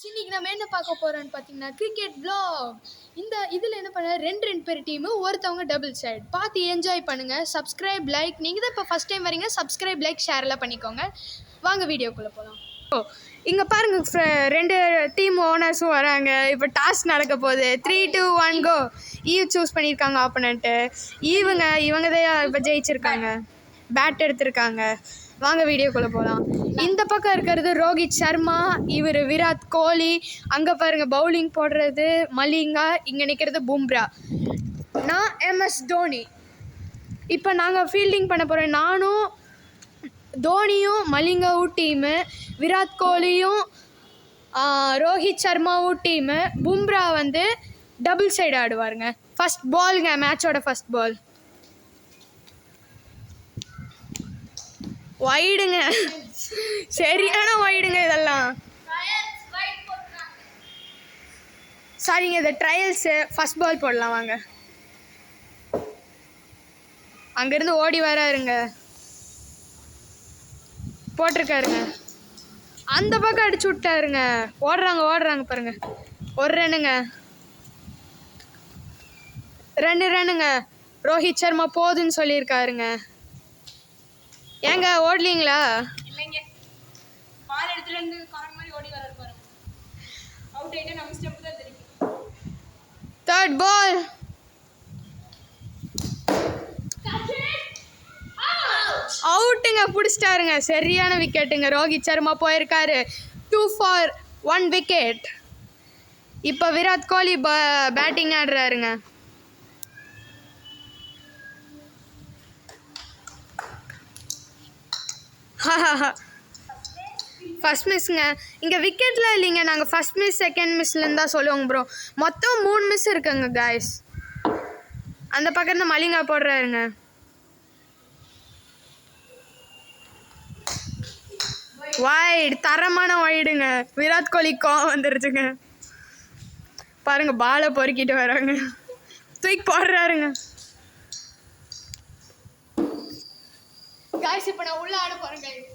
இன்னைக்கு நம்ம என்ன பார்க்க போறோம்னு பார்த்தீங்கன்னா கிரிக்கெட் வ்ளாக். இந்த இதில் என்ன பண்ண ரெண்டு பேர் டீமு, ஒருத்தவங்க டபுள் சைடு பார்த்து என்ஜாய் பண்ணுங்க. சப்ஸ்கிரைப் லைக், நீங்கள் தான் இப்போ ஃபஸ்ட் டைம் வரீங்க, சப்ஸ்கிரைப் லைக் ஷேர்லாம் பண்ணிக்கோங்க. வாங்க வீடியோக்குள்ளே போகலாம். இங்கே பாருங்க, ரெண்டு டீம் ஓனர்ஸும் வராங்க. இப்போ டாஸ் நடக்க போகுது. 3, 2, 1 கோ. ஈவ் சூஸ் பண்ணியிருக்காங்க ஆப்போனண்ட்டு. இவங்க தான் இப்போ ஜெயிச்சிருக்காங்க, பேட் எடுத்திருக்காங்க. வாங்க வீடியோக்குள்ளே போகலாம். இந்த பக்கம் இருக்கிறது ரோஹித் சர்மா, இவர் விராட் கோலி. அங்கே பாருங்கள் பவுலிங் போடுறது மலிங்கா, இங்கே நிற்கிறது பும்ரா. நான் MS தோனி. இப்போ நாங்கள் ஃபீல்டிங் பண்ண போகிறோம். நானும் தோனியும் மலிங்காவும் டீமு, விராட் கோலியும் ரோஹித் சர்மாவும் டீமு. பும்ரா வந்து டபுள் சைடு ஆடுவாருங்க. ஃபஸ்ட் பாலுங்க, மேட்சோட ஃபஸ்ட் பால். வைடுங்க, சரியான வைடுங்க இதெல்லாம். சரிங்க, இது ட்ரையல்ஸு. ஃபஸ்ட் பால் போடலாம் வாங்க. அங்கேருந்து ஓடி வராருங்க, போட்டிருக்காருங்க. அந்த பக்கம் அடிச்சு விட்டாருங்க. ஓடுறாங்க பாருங்க. ஒரு ரன்னுங்க, 2 ரன்னுங்க. ரோஹித் சர்மா போதுன்னு சொல்லியிருக்காருங்க. ஏங்க ஓடலீங்களா? இல்லைங்க, பால் எடுத்துட்டு வந்து கரெக்ட் மாதிரி ஓடி வராரு பாருங்க. அவுட் ஆயிட்டு நம்ம ஸ்டெப் தான் தெரியும். Third ball. அவுட்டுங்க, பிடிச்சிட்டாருங்க. சரியான விக்கெட்டுங்க. ரோஹித் சர்மா போயிருக்காரு. 2 for 1 விக்கெட். இப்போ விராட் கோலி பேட்டிங் ஆடுறாருங்க. ஃபஸ்ட் மிஸ்ஸுங்க. இங்கே விக்கெட்லாம் இல்லைங்க, நாங்கள் ஃபஸ்ட் மிஸ் செகண்ட் மிஸ்லேருந்து தான் சொல்லுவோங்க ப்ரோ. மொத்தம் 3 மிஸ் இருக்குங்க காய்ஸ். அந்த பக்கத்துல மலிங்கா போடுறாருங்க. வைடு, தரமான வைடுங்க. விராட் கோலி கோவம் வந்துருச்சுங்க. பாருங்க, பாலை பொறுக்கிட்டு வராங்க, தூக்கி போடுறாருங்க. காய்ஸ் இப்போ நான் உள்ள ஆட போகிறேன்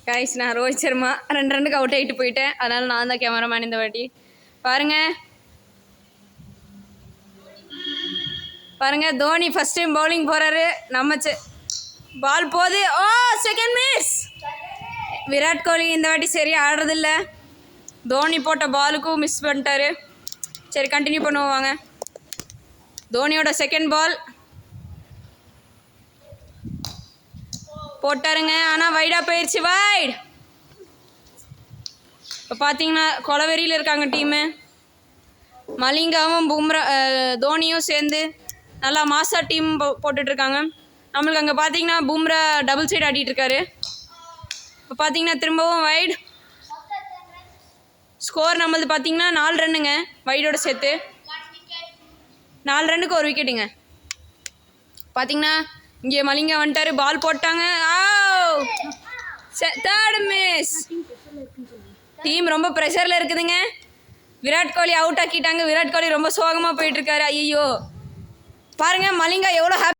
கைஸ். நான் ரோஹித் சர்மா 2 ரன்னுக்கு அவுட் ஆகிட்டு போயிட்டேன். அதனால் நான் தான் கேமராமேன் இந்த வாட்டி. பாருங்க தோனி ஃபஸ்ட் டைம் பவுலிங் போகிறாரு. நம்ம பால் போகுது. ஓ, செகண்ட் மிஸ். விராட் கோலி இந்த வாட்டி சரியாக ஆடுறதில்ல. தோனி போட்ட பாலுக்கும் மிஸ் பண்ணிட்டாரு. சரி, கண்டினியூ பண்ணுவோம் வாங்க. தோனியோட செகண்ட் பால் போட்டாருங்க, ஆனால் வைடாக போயிடுச்சு. வைட். இப்போ பார்த்தீங்கன்னா கொலவெறியில் இருக்காங்க டீமு. மலிங்காவும் தோனியும் சேர்ந்து நல்லா மாசா டீம் போட்டுட்ருக்காங்க. நம்மளுக்கு அங்கே பார்த்தீங்கன்னா பும்ரா டபுள் சைடு ஆடிட்டுருக்காரு. இப்போ பார்த்தீங்கன்னா திரும்பவும் வைட். ஸ்கோர் நம்மளது பார்த்தீங்கன்னா 4 ரன்னுங்க, வைடோட சேர்த்து 4 ரன்னுக்கு 1 விக்கெட்டுங்க. பார்த்தீங்கன்னா இங்கே மலிங்கா வந்துட்டாரு, பால் போட்டாங்க. Third miss. டீம் ரொம்ப ப்ரெஷரில் இருக்குதுங்க. விராட் கோலி அவுட் ஆக்கிட்டாங்க. விராட் கோலி ரொம்ப சோகமாக போயிட்டுருக்காரு. ஐயோ பாருங்கள், மலிங்கா எவ்வளோ ஹாப்பி.